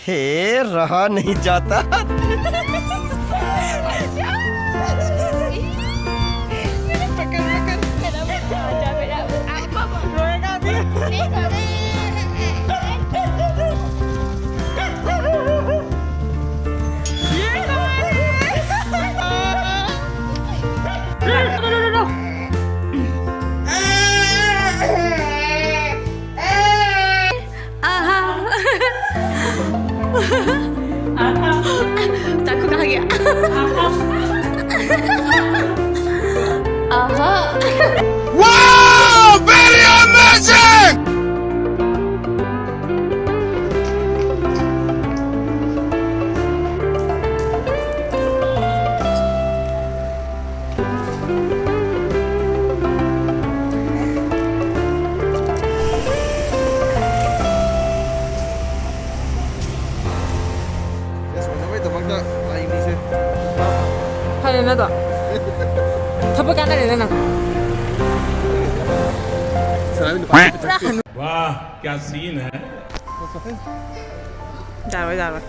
हे रहा नहीं जाता। चाकू कहाँ गया? Wow, very amazing! Hay na to. Thapa ka na rin na. वाह क्या सीन है। जा रहा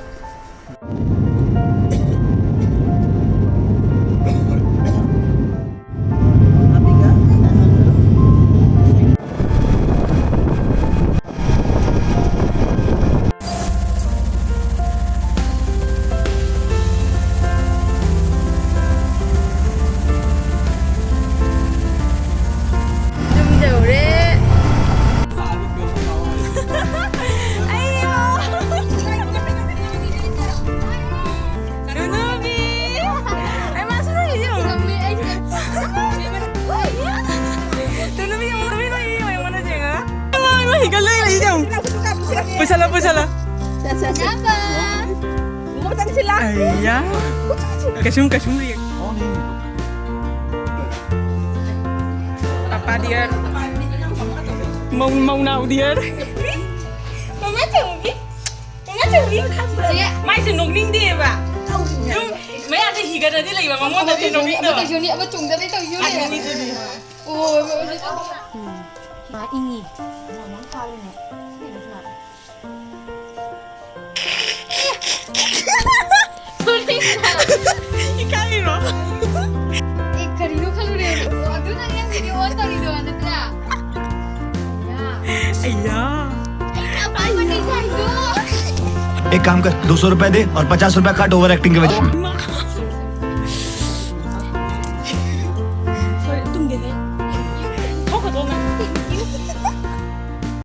Pusala. Kenapa? Mau tadi sila. Iya. Kasum dia. Apa dia? Mau nào dia? Mama chồng đi. Mai sẽ nông ninh đi bà. Mấy anh thì gần đây lại mà mong thì nông ninh được. Tao Juni apa chung tadi tao Juni. Anh đi đi. Oh, ma ini. Mama kali ni. Ikai loh. Karino kalau dia. Aduh nang yang video on tadi doang ada tak? Ya. Iya. Apa yang di situ? एक काम कर 200 रुपए दे और 50 रुपए काट over acting के वजह।